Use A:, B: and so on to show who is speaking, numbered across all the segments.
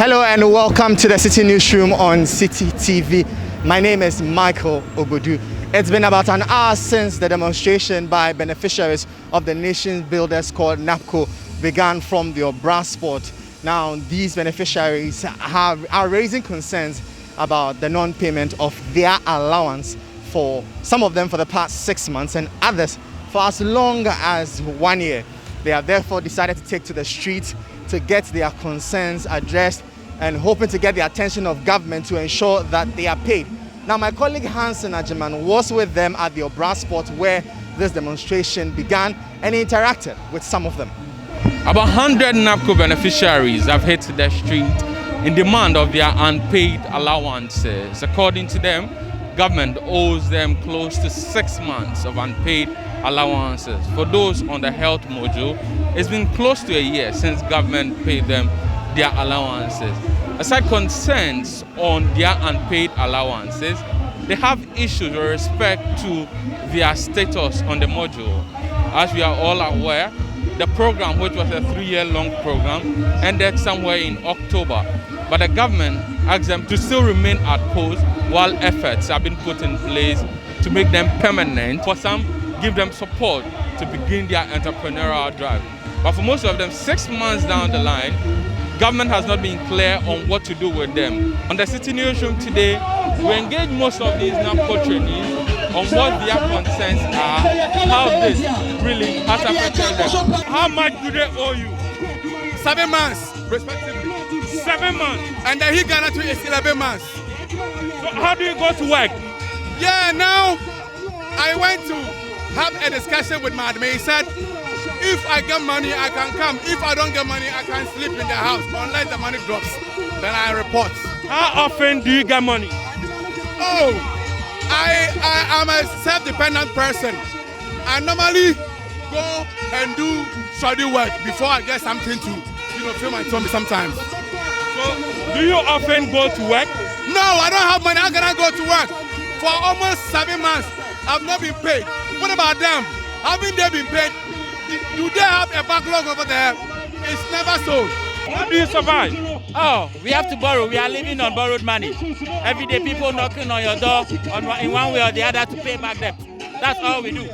A: Hello and welcome to the City Newsroom on City TV. My name is Michael Obodu. It's been about an hour since the demonstration by beneficiaries of the nation builders called NABCO began from the Accra spot. Now, these beneficiaries are raising concerns about the non-payment of their allowance for some of them for the past 6 months and others for as long as 1 year. They have therefore decided to take to the streets to get their concerns addressed and hoping to get the attention of government to ensure that they are paid. Now, my colleague Hansen Ajiman was with them at the Accra spot where this demonstration began and he interacted with some of them.
B: About 100 NABCO beneficiaries have hit the street in demand of their unpaid allowances. According to them, government owes them close to 6 months of unpaid allowances. For those on the health module, it's been close to a year since government paid them their allowances. Aside concerns on their unpaid allowances, they have issues with respect to their status on the module. As we are all aware, the program, which was a 3-year-long program, ended somewhere in October. But the government asked them to still remain at post while efforts have been put in place to make them permanent. For some, give them support to begin their entrepreneurial drive. But for most of them, 6 months down the line, government has not been clear on what to do with them. On the City Newsroom today, we engage most of these NABCO trainees on what their concerns are, how this really has affected them. How much do they owe you?
C: 7 months, respectively.
B: 7 months.
C: And then he got to is 11 months.
B: So how do you go to work?
C: Yeah, now I went to have a discussion with my admin. He said, if I get money, I can come. If I don't get money, I can sleep in the house unless the money drops. Then I report.
B: How often do you get money?
C: Oh, I am a self-dependent person. I normally go and do study work before I get something to, fill my tummy sometimes.
B: So, do you often go to work?
C: No, I don't have money. How can I go to work? For almost 7 months, I've not been paid. What about them? Haven't they been paid? Do they have a backlog over there? It's never so.
B: How do you survive?
D: Oh, we have to borrow. We are living on borrowed money. Every day people knocking on your door in one way or the other to pay back debt. That's all we do.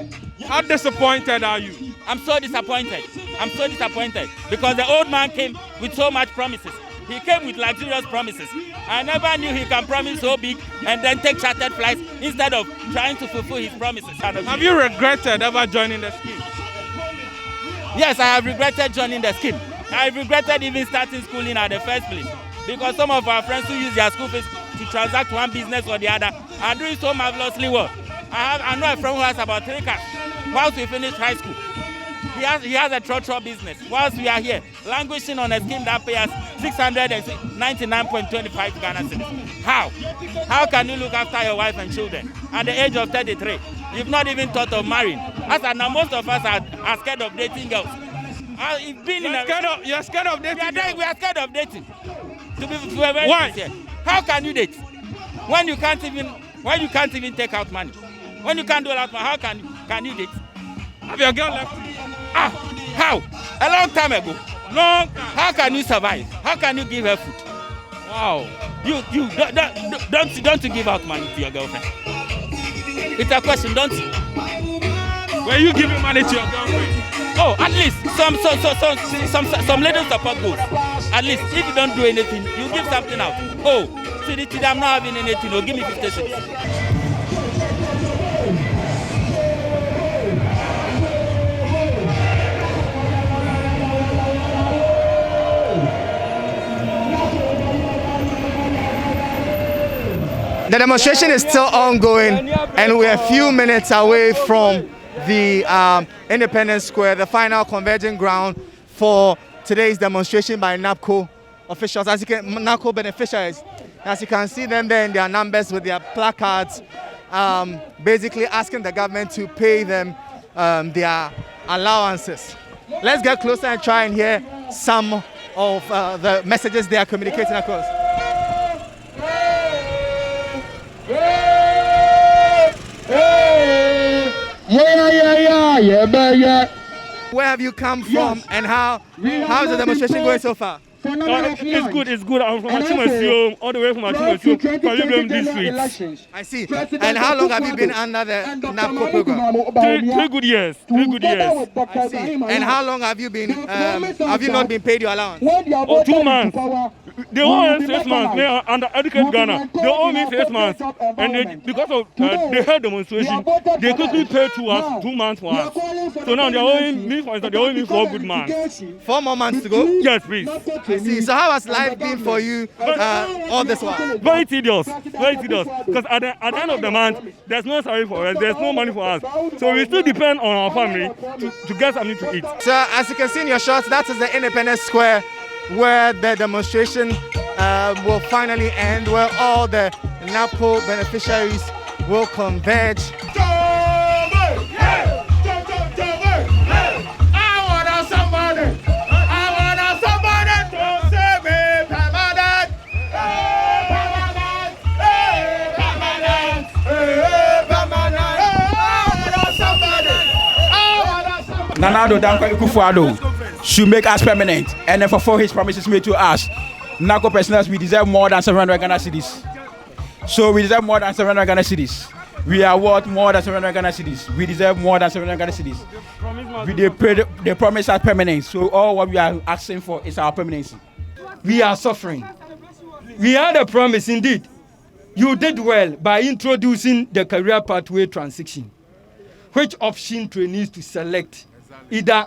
B: How disappointed are you?
D: I'm so disappointed. I'm so disappointed because the old man came with so much promises. He came with luxurious promises. I never knew he can promise so big and then take chartered flights instead of trying to fulfill his promises.
B: Have you regretted ever joining the scheme?
D: Yes, I have regretted joining the scheme. I regretted even starting schooling at the first place because some of our friends who use their school fees to transact one business or the other are doing so marvelously well. I know a friend who has about 3 cars. Whilst we finished high school, he has a trotro business. Whilst we are here, languishing on a scheme that pays us 699.25 Ghana cedis. How? How can you look after your wife and children at the age of 33? You've not even thought of marrying. As now, most of us are scared of dating girls.
B: You're scared of dating?
D: We are scared of dating.
B: Why?
D: How can you date when you can't even take out money? When you can't do that, how can you date?
B: Have your girl left?
D: How? A long time ago.
B: Long time.
D: How can you survive? How can you give her food?
B: Wow.
D: You don't you give out money to your girlfriend? It's a question, don't you?
B: Were you giving money to your girlfriend?
D: Oh, at least some little support goes. At least if you don't do anything, you give something out. Oh, today I'm not having anything. Oh, give me 50 cents.
A: The demonstration is still ongoing and we're a few minutes away from the Independence Square, the final converging ground for today's demonstration by NABCO officials, NABCO beneficiaries. As you can see them there in their numbers with their placards, basically asking the government to pay them their allowances. Let's get closer and try and hear some of the messages they are communicating across.
E: Yeah.
A: Where have you come from and how is the demonstration going so far?
E: It's good, it's good. I'm from Achimasiom, all the way from Achimasiom, Paligram district.
A: I see. And how long have you been under the NABCO program?
E: 3 good years. 3 good years.
A: I see. And how long have you been, have you not been paid your allowance?
E: Oh, 2 months. They owe me 6 months. They are under Educate Ghana. They owe me 6 months. And they, because of they had demonstration, they quickly paid 2 months for us. So now they're owing me, for instance, they're owing me 4 good months.
A: 4 more months to go?
E: Yes, please.
A: I see. So how has life been for you all this while?
E: Very tedious. Very tedious. Because at the end of the month, there's no salary for us. There's no money for us. So we still depend on our family to get something to eat.
A: So as you can see in your shots, that is the Independence Square where the demonstration will finally end, where all the NABCO beneficiaries will converge.
F: Nanado Danko Ikufuado should make us permanent and then fulfill his promises made to us. NABCO personnel, we deserve more than 700 Ghana cedis. So we deserve more than 700 Ghana cedis. We are worth more than 700 Ghana cedis. We deserve more than 700 Ghana cedis. They promise us permanence. So all what we are asking for is our permanency.
G: We are suffering. We had a promise indeed. You did well by introducing the career pathway transition, which option trainees to select, either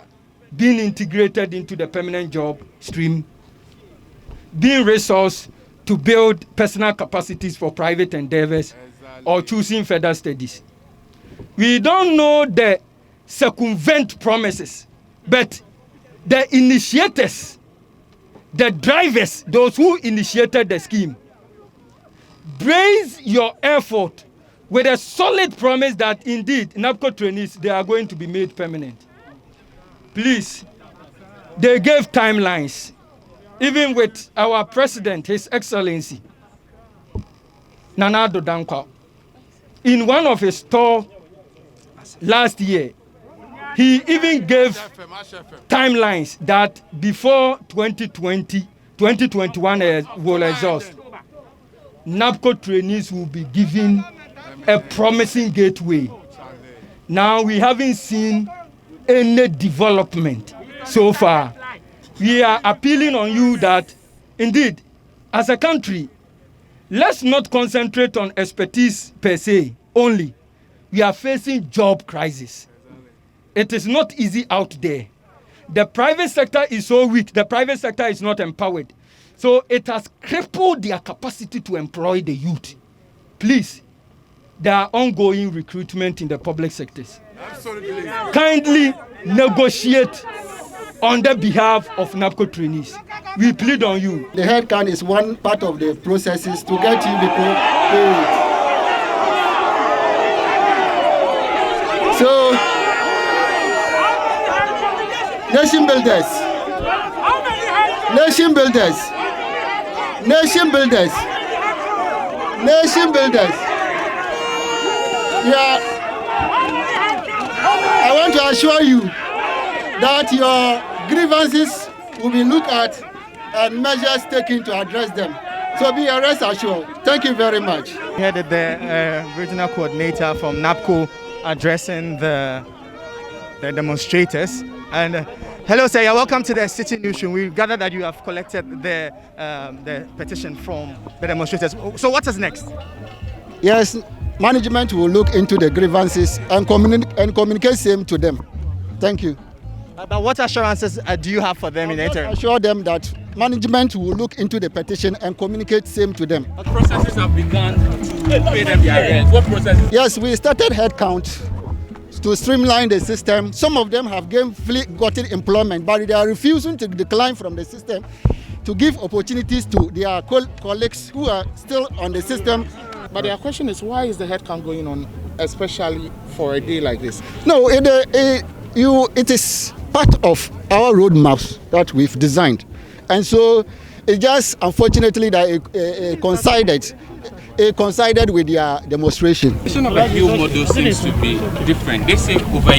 G: being integrated into the permanent job stream, being resourced to build personal capacities for private endeavors, or choosing further studies. We don't know the circumvent promises, but the initiators, the drivers, those who initiated the scheme, brace your effort with a solid promise that indeed NABCO trainees, they are going to be made permanent. Please, they gave timelines, even with our president, His Excellency, Nana Addo Dankwa. In one of his talks last year, he even gave timelines that before 2021 will exhaust, NABCO trainees will be given a promising gateway. Now we haven't seen any development so far. We are appealing on you that indeed, as a country, let's not concentrate on expertise per se only. We are facing job crisis. It is not easy out there. The private sector is so weak. The private sector is not empowered. So it has crippled their capacity to employ the youth. Please, there are ongoing recruitment in the public sectors. Absolutely. Kindly negotiate on the behalf of NABCO trainees. We plead on you.
H: The headcount is one part of the processes to get you people paid. So, nation builders, nation builders, nation builders, nation builders. Yeah, I want to assure you that your grievances will be looked at and measures taken to address them. So be rest assured. Thank you very much.
A: We had the regional coordinator from NABCO addressing the demonstrators. And hello, sir. You're welcome to the City Newsroom. We gather that you have collected the petition from the demonstrators. So what is next?
H: Yes, management will look into the grievances and communicate same to them. Thank you.
A: But what assurances do you have for them in the interim?
H: Assure them that management will look into the petition and communicate same to them.
D: What processes have begun to pay them their rent? What processes?
H: Yes, we started headcount to streamline the system. Some of them have gotten employment, but they are refusing to decline from the system to give opportunities to their colleagues who are still on the system.
I: But their question is, why is the headcount going on, especially for a day like this?
H: No, it is part of our roadmaps that we've designed. And so it just unfortunately that it coincided with their demonstration.
B: The of the new model seems to be different. They say over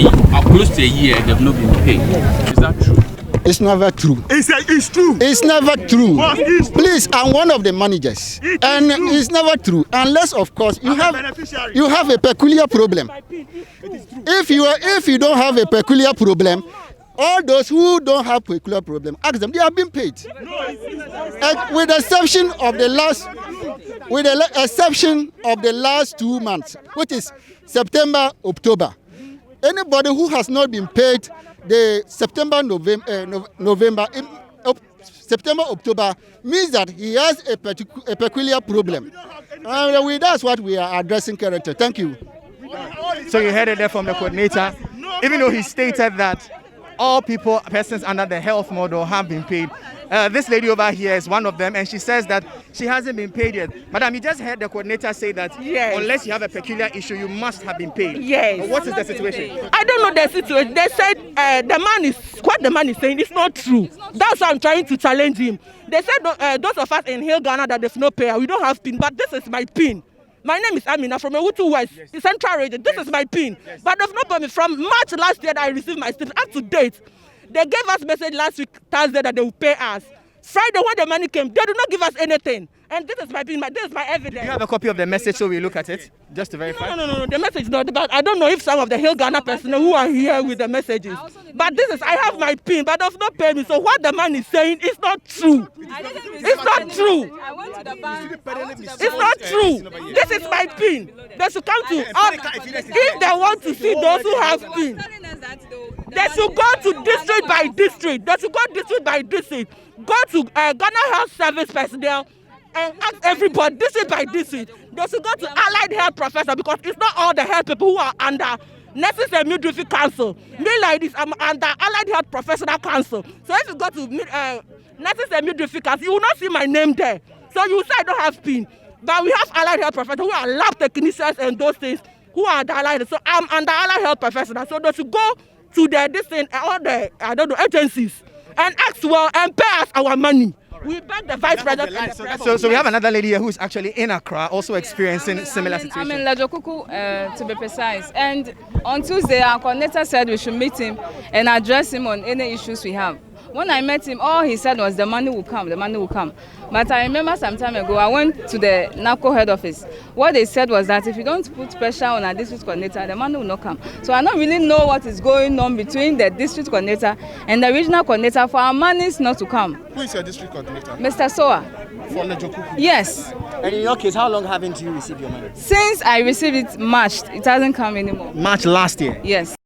B: close to a year they've not been paid. Is that true?
H: It's never true.
C: It's true.
H: It's never true.
C: It's true.
H: Please, I'm one of the managers, and it's never true unless, of course, you have a peculiar problem. If you don't have a peculiar problem, all those who don't have peculiar problem, ask them. They have been paid. With the exception of the last 2 months, which is September, October. Anybody who has not been paid the September, October means that he has a peculiar problem. That's what we are addressing currently. Thank you.
A: So you heard it there from the coordinator. Even though he stated that all persons under the health model have been paid. This lady over here is one of them, and she says that she hasn't been paid yet. Madam, you just heard the coordinator say that unless you have a peculiar issue, you must have been paid.
J: Yes.
A: What is the situation?
J: I don't know the situation. They said what the man is saying is not true. That's why I'm trying to challenge him. They said those of us in Hill Ghana that there's no payer, we don't have PIN, but this is my PIN. My name is Amina from Ewutu West, the Central Region. This is my PIN. But there's no permit. From March last year that I received my stipend up to date. They gave us message last week, Thursday, that they will pay us. Friday, when the money came, they did not give us anything. And this is my PIN, this is my evidence.
A: Do you have a copy of the message so we look at it? Just to verify?
J: No. The message is not. But I don't know if some of the Hill Ghana personnel who are here with the messages. But I have my PIN, but does not pay me. So what the man is saying is not true. It's not true.
K: I went to the bank.
J: It's not true. This is my PIN. They should come to if they want to see those who have PIN. They should go to district by district. They should go district by district. Go to Ghana Health Service personnel and ask everybody, district by district. They should go to allied health professor, because it's not all the health people who are under Nurses and Midwifery Council. Me like this, I'm under Allied Health Professional Council. So if you go to Nurses and Midwifery Council, you will not see my name there. So you say I don't have PIN. But we have allied health professionals who are lab technicians and those things who are the allied. So I'm under allied health professionals. So they should go to all the agencies and ask and pay us our money. We beg the vice president.
A: So we have another lady here who is actually in Accra, also experiencing similar situation.
K: I'm in Lajokuku, to be precise. And on Tuesday, our coordinator said we should meet him and address him on any issues we have. When I met him, all he said was the money will come, the money will come. But I remember some time ago, I went to the NABCO head office. What they said was that if you don't put pressure on our district coordinator, the money will not come. So I don't really know what is going on between the district coordinator and the regional coordinator for our monies not to come.
I: Who is your district coordinator?
K: Mr. Soa.
I: For Lajokuku?
K: Yes.
A: And in your case, how long haven't you received your money?
K: Since I received it March, it hasn't come anymore.
A: March last year?
K: Yes.